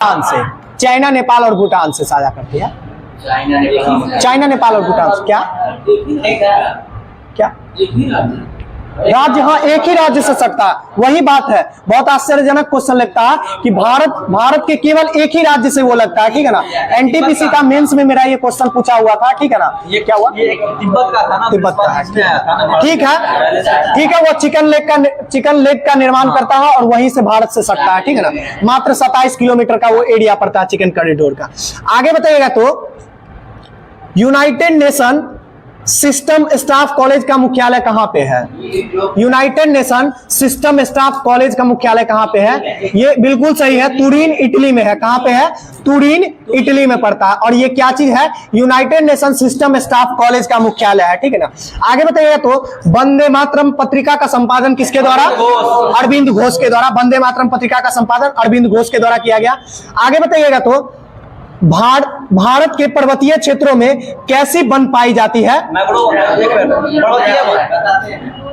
भूटान से, चाइना, नेपाल और भूटान से साझा करती है। चाइना, नेपाल और भूटान से क्या क्या राज्य? हाँ, एक ही राज्य से सकता है, वही बात है। बहुत आश्चर्यजनक क्वेश्चन लगता है कि भारत के केवल एक ही राज्य से वो लगता है, ठीक है ना। एनटीपीसी का मेंस में मेरा ये क्वेश्चन पूछा हुआ था, ठीक है ना। ये क्या हुआ? तिब्बत का था ना, तिब्बत का है, ठीक है, ठीक है। वो चिकन लेग का निर्माण करता है और वहीं से भारत से सकता है, ठीक है ना। मात्र 27 किलोमीटर का वो एरिया पड़ता है चिकन कॉरिडोर का। आगे बताइएगा तो United nation system staff college का मुख्यालय कहां पे है? United nation system staff college का मुख्यालय कहां पे है? ये बिल्कुल सही है, तुरीन इटली में है। कहां पे है? तुरीन इटली में पड़ता है। और ये क्या चीज है? United nation system staff college का मुख्यालय है, ठीक है ना। आगे बताइएगा तो वंदे मातरम पत्रिका का संपादन किसके द्वारा? अरविंद घोष के द्वारा। वंदे मातरम पत्रिका का संपादन अरविंद घोष के द्वारा किया गया। आगे बताइएगा तो भारत के पर्वतीय क्षेत्रों में कैसी वन पाई जाती है?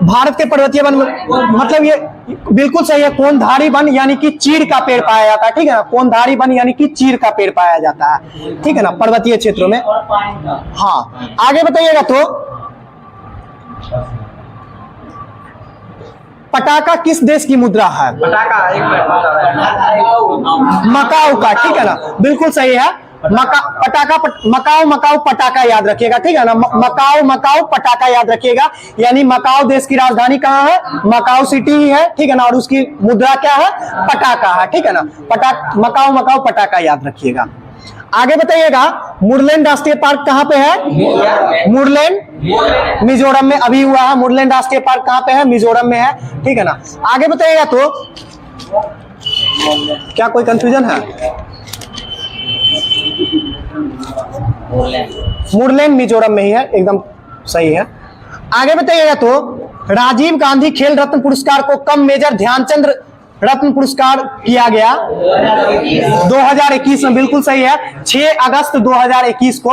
भारत के पर्वतीय वन मतलब ये बिल्कुल सही है, कोनधारी वन यानी कि चीड़ का पेड़ पाया जाता है, ठीक है ना। कोनधारी वन यानी कि चीड़ का पेड़ पाया जाता है, ठीक है ना, पर्वतीय क्षेत्रों में। हाँ, आगे बताइएगा तो पटाका किस देश की मुद्रा है? मकाऊ का, ठीक है ना, बिल्कुल सही है। मकाऊ पटाका याद रखिएगा, ठीक है ना। मकाऊ पटाका याद रखिएगा, यानी मकाऊ देश की राजधानी कहाँ है? मकाऊ सिटी ही है, ठीक है ना। और उसकी मुद्रा क्या है? पटाका है, ठीक है ना। मकाऊ पटाका याद रखिएगा। आगे बताइएगा मुरलेन राष्ट्रीय पार्क कहाँ पे है? मुरलेन मिजोरम में अभी हुआ है। मुरलेन राष्ट्रीय पार्क कहाँ पे है? मिजोरम में है, ठीक है ना। आगे बताइएगा तो क्या कोई कंफ्यूजन है? मुरलेन मिजोरम में ही है, एकदम सही है। आगे बताइएगा तो राजीव गांधी खेल रत्न पुरस्कार को कब मेजर ध्यानचंद रत्न पुरस्कार किया गया? 2021 में, बिल्कुल सही है। 6 अगस्त 2021 को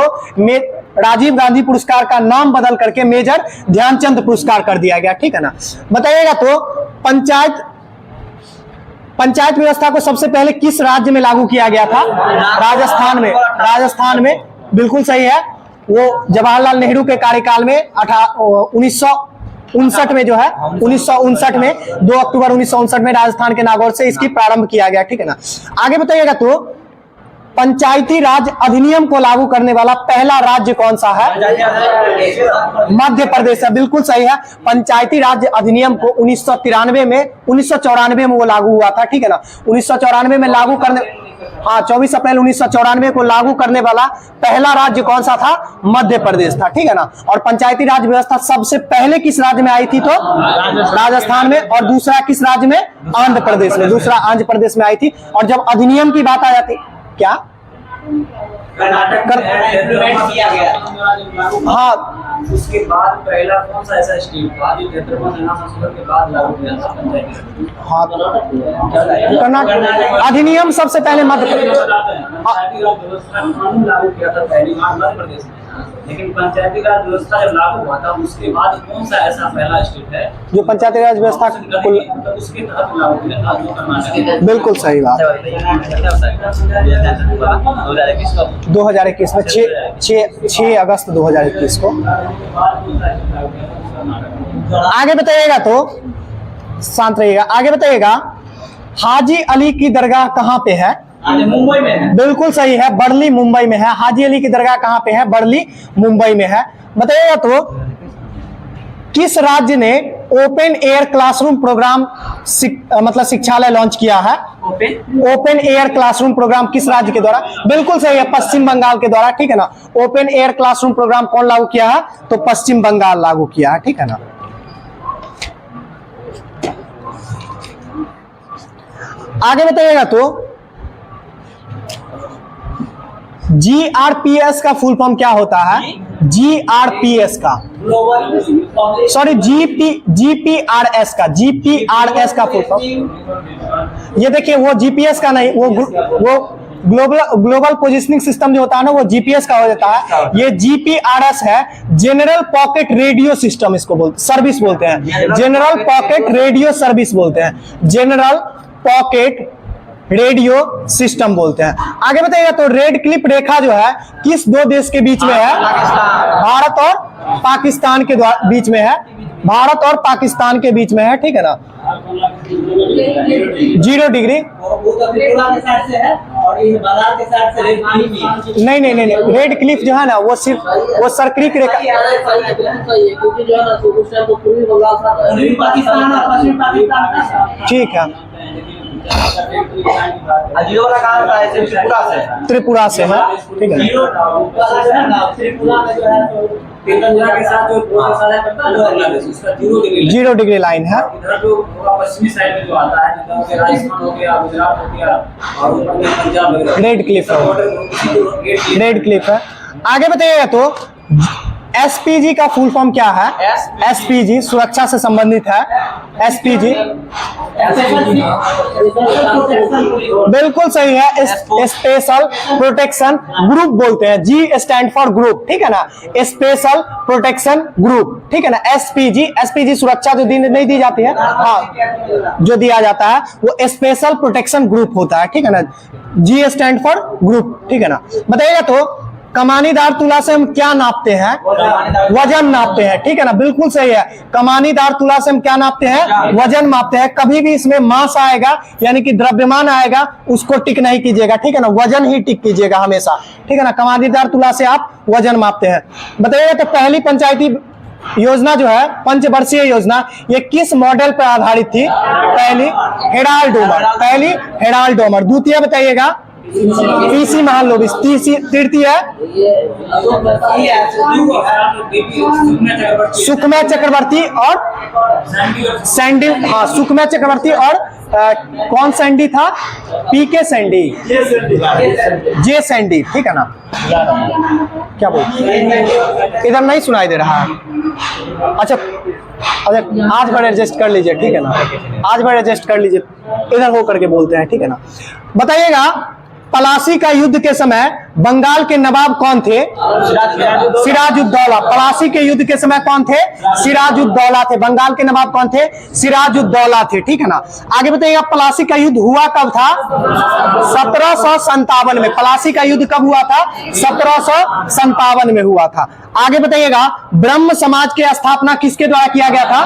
राजीव गांधी पुरस्कार का नाम बदल करके मेजर ध्यानचंद पुरस्कार कर दिया गया, ठीक है ना। बताइएगा तो पंचायत व्यवस्था को सबसे पहले किस राज्य में लागू किया गया था? राजस्थान में, बिल्कुल सही है। वो जवाहरलाल नेहरू के कार्यकाल में 1959 में जो है 1959 में 2 अक्टूबर 1959 में राजस्थान के नागौर से इसकी प्रारंभ किया गया, ठीक है ना। आगे बताइएगा तो पंचायती राज अधिनियम को लागू करने वाला पहला राज्य कौन सा है? मध्य प्रदेश है, बिल्कुल सही है। पंचायती राज अधिनियम को 1994 में वो लागू हुआ था, ठीक है ना। 1994 में लागू करने, हाँ, 24 अप्रैल 1994 को लागू करने वाला पहला राज्य कौन सा था? मध्य प्रदेश था, ठीक है ना। और पंचायती राज व्यवस्था सबसे पहले किस राज्य में आई थी? तो राजस्थान में। और दूसरा किस राज्य में? आंध्र प्रदेश में। दूसरा आंध्र प्रदेश में आई थी। और जब अधिनियम की बात आ जाती, क्या कर्नाटक किया गया, हाँ, उसके बाद पहला कौन सा ऐसा स्टेट था जो 73 संशोधन के बाद लागू किया था पंचायती? हाँ, कर्नाटक अधिनियम सबसे पहले मध्य प्रदेश लागू किया था पहली बार मध्य प्रदेश में। लेकिन पंचायती राज व्यवस्था जब लागू हुआ था उसके बाद कौन सा ऐसा पहला स्टेट है जो पंचायती राज व्यवस्था उसके तहत लागू किया था? जो कर्नाटक। बिल्कुल सही बात। 2021 में 6 अगस्त 2021 को। आगे बताइएगा तो शांत रहिएगा। आगे बताइएगा हाजी अली की दरगाह कहाँ पे है? मुंबई में है, बिल्कुल सही है, बर्ली मुंबई में है। हाजी अली की दरगाह कहाँ पे है? बर्ली मुंबई में है। बताइएगा तो किस राज्य ने ओपन एयर क्लासरूम प्रोग्राम मतलब शिक्षालय लॉन्च किया है? ओपन एयर क्लासरूम प्रोग्राम किस राज्य के द्वारा? बिल्कुल सही है, पश्चिम बंगाल के द्वारा, ठीक है ना। ओपन एयर क्लासरूम प्रोग्राम कौन लागू किया है? तो पश्चिम बंगाल लागू किया है, ठीक है ना। आगे बताइएगा तो GRPS का फुल फॉर्म क्या होता है? GRPS का, सॉरी GPRS का फुल फॉर्म। ये देखिए, वो GPS का नहीं, वो ग्लोबल पोजिशनिंग सिस्टम जो होता है ना, वो GPS का हो जाता है। ये GPRS है, जनरल पॉकेट रेडियो सिस्टम, इसको सर्विस बोलते हैं। जनरल पॉकेट रेडियो सर्विस बोलते हैं। जनरल पॉकेट रेडियो सिस्टम बोलते हैं। आगे बताइएगा तो रेड क्लिफ रेखा जो है किस दो देश के बीच में है? भारत और पाकिस्तान के बीच में है, भारत और पाकिस्तान के बीच में है, ठीक है ना। 0 डिग्री नहीं, रेड क्लिफ जो है ना वो सिर्फ वो सर्करिक रेखा, ठीक है, त्रिपुरा से है, ठीक है। जीरो डिग्री लाइन है। पश्चिमी साइड में जो आता है, राजस्थान हो गया, गुजरात हो गया, और पंजाब वगैरह, रेड क्लिफ है, रेड क्लिफ है। आगे बताइएगा तो एसपीजी का फुल फॉर्म क्या है? एसपीजी सुरक्षा से संबंधित है। एसपीजी बिल्कुल सही है, स्पेशल प्रोटेक्शन ग्रुप बोलते हैं। जी स्टैंड फॉर ग्रुप, ठीक है ना, स्पेशल प्रोटेक्शन ग्रुप, ठीक है ना। एसपीजी, एसपीजी सुरक्षा जो नहीं दी जाती है, हाँ, जो दिया जाता है वो स्पेशल प्रोटेक्शन ग्रुप होता है, ठीक है ना। जी स्टैंड फॉर ग्रुप, ठीक है ना। बताइएगा तो कमानीदार तुला से हम क्या नापते हैं? वजन नापते हैं, ठीक है ना, बिल्कुल सही है। कमानीदार तुला से हम क्या नापते हैं? वजन मापते हैं। कभी भी इसमें मास आएगा यानी कि द्रव्यमान आएगा उसको टिक नहीं कीजिएगा, ठीक है ना, वजन ही टिक कीजिएगा हमेशा, ठीक है ना। कमानीदार तुला से आप वजन मापते हैं। बताइए तो पहली पंचायती योजना जो है, पंचवर्षीय योजना, ये किस मॉडल पर आधारित थी? पहली हेराल्ड डोमर, पहली हेराल्ड डोमर। द्वितीय बताइएगा पीसी महालनोबिस। तृतीय सुखमय चक्रवर्ती और सैंडी, हाँ, सुखमय चक्रवर्ती और कौन सैंडी था? पीके सैंडी, जे सैंडी, ठीक है ना। क्या बोल, इधर नहीं सुनाई दे रहा है? अच्छा, आज भर एडजस्ट कर लीजिए, ठीक है ना, आज भर एडजस्ट कर लीजिए, इधर हो करके बोलते हैं, ठीक है ना। बताइएगा पलासी का युद्ध के समय बंगाल के नवाब कौन थे? सिराजुद्दौला। पलासी के युद्ध के समय कौन थे? सिराजुद्दौला थे। बंगाल के नवाब कौन थे? सिराजुद्दौला थे, ठीक है ना। आगे बताइएगा पलासी का युद्ध हुआ कब था? 1757 में। पलासी का युद्ध कब हुआ था? 1757 में हुआ था। आगे बताइएगा ब्रह्म समाज की स्थापना किसके द्वारा किया गया था?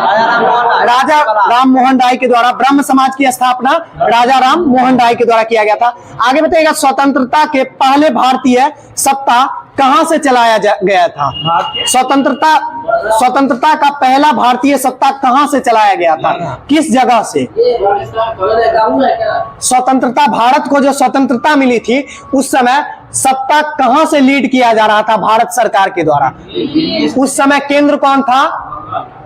राजा राम मोहन राय के द्वारा। ब्रह्म समाज की स्थापना राजा राम मोहन राय के द्वारा किया गया था। आगे बताइएगा स्वतंत्रता के पहले भारतीय सत्ता कहां से चलाया गया था? स्वतंत्रता का पहला भारतीय सत्ता कहां से चलाया गया था? किस जगह से? स्वतंत्रता, भारत को जो स्वतंत्रता मिली थी उस समय सत्ता कहां से लीड किया जा रहा था? भारत सरकार के द्वारा। उस समय केंद्र कौन था?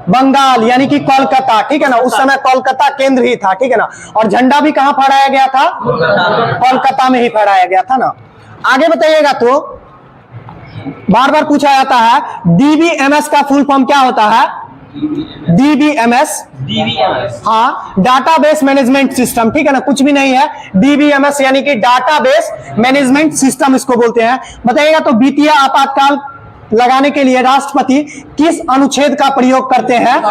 बंगाल यानी कि कोलकाता, ठीक है ना। उस समय कोलकाता केंद्र ही था, ठीक है ना। और झंडा भी कहां फहराया गया था? कोलकाता में ही फहराया गया था ना। आगे बताइएगा तो बार बार पूछा जाता है डीबीएमएस का फुल फॉर्म क्या होता है? डीबीएमएस, हाँ, डाटाबेस मैनेजमेंट सिस्टम, ठीक है ना, कुछ भी नहीं है। डीबीएमएस यानी कि डाटाबेस मैनेजमेंट सिस्टम इसको बोलते हैं। बताइएगा तो वित्तीय आपातकाल लगाने के लिए राष्ट्रपति किस अनुच्छेद का प्रयोग करते हैं?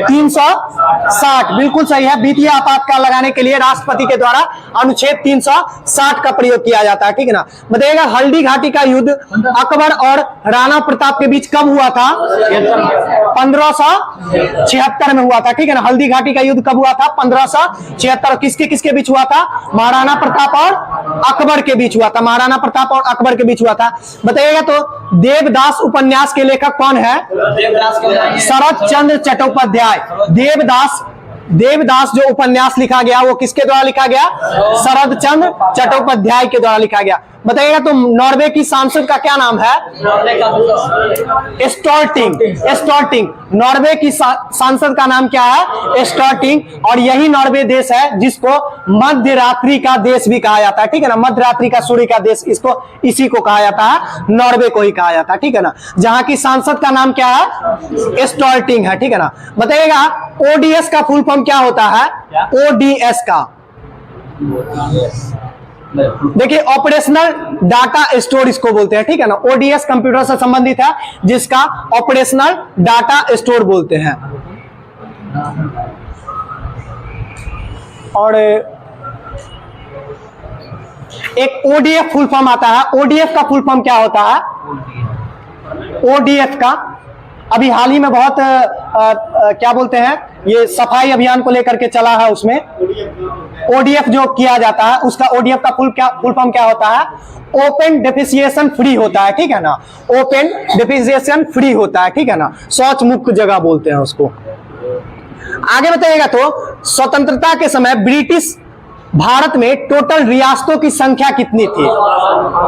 360, बिल्कुल सही है। वित्तीय आपातकाल लगाने के लिए राष्ट्रपति के द्वारा अनुच्छेद 360 का प्रयोग किया जाता है, ठीक है ना। बताइएगा हल्दी घाटी का युद्ध अकबर और राणा प्रताप के बीच कब हुआ था? 1576 में हुआ था, ठीक है ना। हल्दी घाटी का युद्ध कब हुआ था? 1576। किसके किसके बीच हुआ था? महाराणा प्रताप और अकबर के बीच हुआ था। महाराणा प्रताप और अकबर के बीच हुआ था। बताइएगा तो देवदास उपन्यास के लेखक कौन है? शरद चंद्र चट्टोपाध्याय। देवदास जो उपन्यास लिखा गया वो किसके द्वारा लिखा गया? शरद चंद्र चट्टोपाध्याय के द्वारा लिखा गया। बताइएगा तो नॉर्वे की सांसद का क्या नाम है? स्टोर्टिंग। नॉर्वे की सांसद का नाम क्या है? स्टोर्टिंग। और यही नॉर्वे देश है जिसको मध्य रात्रि का देश भी कहा जाता है, ठीक है ना। मध्य रात्रि का सूर्य का देश, इसको इसी को कहा जाता है, नॉर्वे को ही कहा जाता है, ठीक है ना। जहां की सांसद का नाम क्या है? स्टोर्टिंग है, ठीक है ना। बताइएगा ओडीएस का फुल फॉर्म क्या होता है? ओडीएस का देखिए ऑपरेशनल डाटा स्टोर इसको बोलते हैं, ठीक है ना। ओडीएस कंप्यूटर से संबंधित है जिसका ऑपरेशनल डाटा स्टोर बोलते हैं। और एक ODF फुल फॉर्म आता है। ODF का फुल फॉर्म क्या होता है? ODF का अभी हाल ही में बहुत क्या बोलते हैं, ये सफाई अभियान को लेकर के चला है, उसमें ODF जो किया जाता है उसका ODF का फुल फॉर्म क्या होता है? ओपन डेफिसिएशन फ्री होता है, ठीक है ना। ओपन डेफिसिएशन फ्री होता है, ठीक है ना। शौच मुक्त जगह बोलते हैं उसको। आगे बताइएगा तो स्वतंत्रता के समय ब्रिटिश भारत में टोटल रियासतों की संख्या कितनी थी?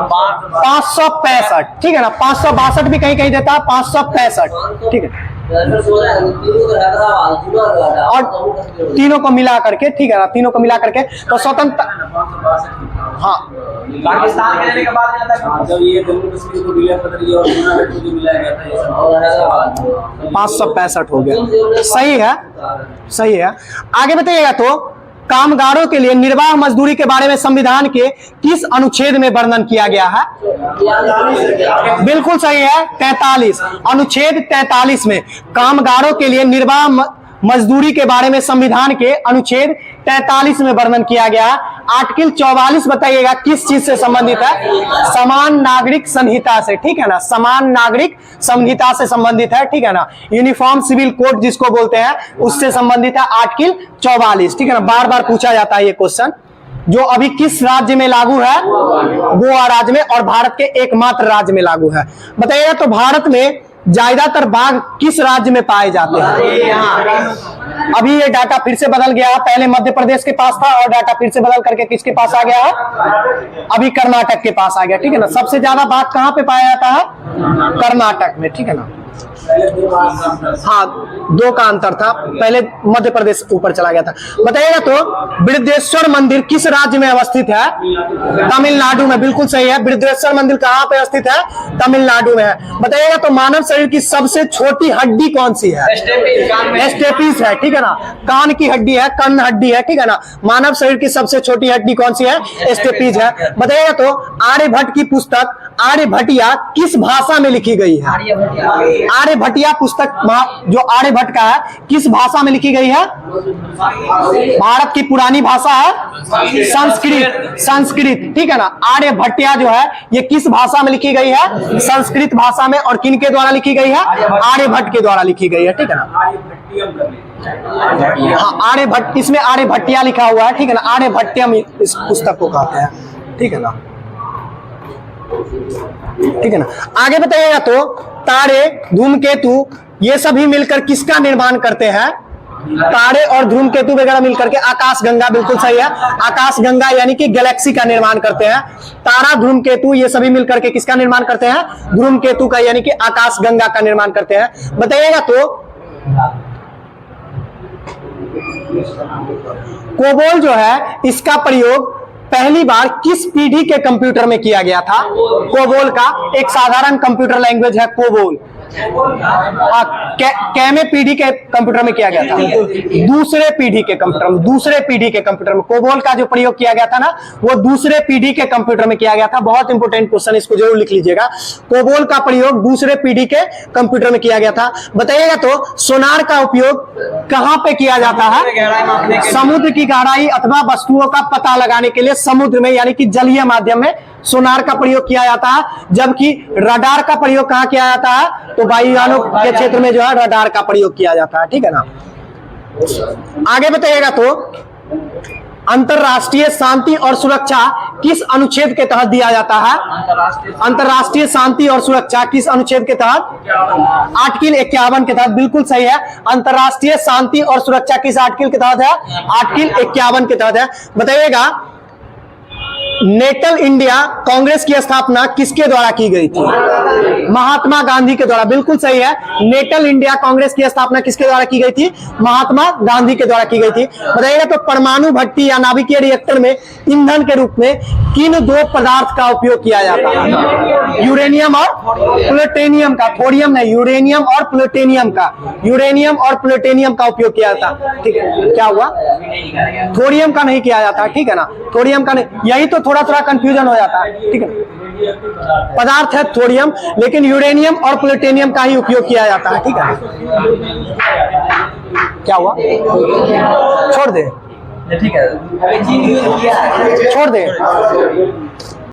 565, ठीक है ना। 562 भी कहीं कहीं देता है, 565, ठीक है। और तीनों को मिला करके, ठीक है ना, तीनों को मिला करके तो स्वतंत्र, हाँ, पाकिस्तान के लेने के बाद जब ये जम्मू कश्मीर को विलय कर दिया और यूनाइटेड को मिलाया गया था, ये सब 565 हो गया। सही है, सही है। आगे बताइएगा तो कामगारों के लिए निर्वाह मजदूरी के बारे में संविधान के किस अनुच्छेद में वर्णन किया गया है? बिल्कुल सही है, 43, अनुच्छेद 43 में कामगारों के लिए निर्वाह मजदूरी के बारे में संविधान के अनुच्छेद 43 में वर्णन किया गया है। आर्टिकल 44 बताइएगा किस चीज से संबंधित है? समान नागरिक संहिता से, ठीक है ना। समान नागरिक संहिता से संबंधित है, ठीक है ना। यूनिफॉर्म सिविल कोड जिसको बोलते हैं उससे संबंधित है आर्टिकल 44, ठीक है ना। बार बार पूछा जाता है ये क्वेश्चन, जो अभी किस राज्य में लागू है? गोवा राज्य में, और भारत के एकमात्र राज्य में लागू है। बताइएगा तो भारत में ज्यादातर बाघ किस राज्य में पाए जाते हैं? अभी ये डाटा फिर से बदल गया है, पहले मध्य प्रदेश के पास था और डाटा फिर से बदल करके किसके पास आ गया है? अभी कर्नाटक के पास आ गया, ठीक है ना। सबसे ज्यादा बाघ कहाँ पे पाया जाता है? कर्नाटक में, ठीक है ना। हाँ, 2 का अंतर था, पहले मध्य प्रदेश ऊपर चला गया था। बताइएगा तो बृहदेश्वर मंदिर किस राज्य में अवस्थित है? तमिलनाडु में, बिल्कुल सही है। बृहदेश्वर मंदिर कहाँ पे स्थित है? तमिलनाडु में है। बताइएगा तो मानव शरीर की सबसे छोटी हड्डी कौन सी है? स्टेपीज है, ठीक है ना। कान की हड्डी है, कर्ण हड्डी है, ठीक है ना। मानव शरीर की सबसे छोटी हड्डी कौन सी है? स्टेपीज है। बताइएगा तो आर्यभट्ट की पुस्तक आर्यभट्टिया किस भाषा में लिखी गई है? आर्यभट्टिया पुस्तक जो आर्यभट्ट का है किस भाषा में लिखी गई है? भारत की पुरानी भाषा है संस्कृत, संस्कृत, ठीक है ना। आर्यभट्टिया जो है ये किस भाषा में लिखी गई है? संस्कृत भाषा में। और किन के द्वारा लिखी गई है? आर्यभट्ट के द्वारा लिखी गई है, ठीक है ना। हाँ, आर्यभट्ट, इसमें आर्यभट्टिया लिखा हुआ है, ठीक है ना। आर्यभट्टियम इस पुस्तक को कहते हैं, ठीक है ना, ठीक है ना। आगे बताइएगा तो तारे, धूमकेतु ये सभी मिलकर किसका निर्माण करते हैं? तारे और धूमकेतु वगैरह मिलकर के आकाशगंगा, बिल्कुल सही है। आकाशगंगा यानी कि गैलेक्सी का निर्माण करते हैं। तारा, धूमकेतु ये सभी मिलकर के किसका निर्माण करते हैं? धूमकेतु का, यानी कि आकाशगंगा का निर्माण करते हैं। बताइएगा तो कोबोल जो है इसका प्रयोग पहली बार किस पीढ़ी के कंप्यूटर में किया गया था? कोबोल का एक साधारण कंप्यूटर लैंग्वेज है कोबोल। कैमे पीढ़ी के कंप्यूटर में किया गया था? दूसरे पीढ़ी के कंप्यूटर में, दूसरे पीढ़ी के कंप्यूटर में कोबोल का जो प्रयोग किया गया था ना, वो दूसरे पीढ़ी के कंप्यूटर में किया गया था। बहुत इंपॉर्टेंट क्वेश्चन, इसको जरूर लिख लीजिएगा। कोबोल का प्रयोग दूसरे पीढ़ी के कंप्यूटर में किया गया था। बताइएगा तो सोनार का उपयोग कहां पे किया जाता है? समुद्र की गहराई अथवा वस्तुओं का पता लगाने के लिए समुद्र में, यानी कि जलीय माध्यम में सोनार का प्रयोग किया जाता है। जबकि रडार का प्रयोग कहां किया जाता है? तो वायुयानों के क्षेत्र में जो है रडार का प्रयोग किया जाता है, ठीक है ना। आगे बताइएगा तो अंतरराष्ट्रीय शांति और सुरक्षा किस अनुच्छेद के तहत दिया जाता है? अंतरराष्ट्रीय शांति और सुरक्षा किस अनुच्छेद के तहत? आर्टिकल 51 के तहत, बिल्कुल सही है। अंतरराष्ट्रीय शांति और सुरक्षा किस आर्टिकल के तहत है? आर्टिकल 51 के तहत है। बताइएगा नेटल इंडिया कांग्रेस की स्थापना किसके द्वारा की गई थी? महात्मा गांधी के द्वारा, बिल्कुल सही है। नेटल इंडिया कांग्रेस की स्थापना किसके द्वारा की गई थी? महात्मा गांधी के द्वारा की गई थी। बताइएगा तो परमाणु भट्टी या नाभिकीय रिएक्टर में ईंधन के रूप में किन 2 पदार्थ का उपयोग किया जाता है? यूरेनियम और प्लूटोनियम का, थोरियम नहीं, यूरेनियम और प्लूटोनियम का, यूरेनियम और प्लूटोनियम का उपयोग किया जाता है, ठीक है। क्या हुआ? थोरियम का नहीं किया जाता, ठीक है ना। थोरियम का नहीं, यही तो थोड़ा थोड़ा कंफ्यूजन हो जाता है, ठीक है। पदार्थ है थोरियम, लेकिन यूरेनियम और प्लूटोनियम का ही उपयोग किया जाता है, ठीक है। क्या हुआ? छोड़ दे, ठीक है, छोड़ दे।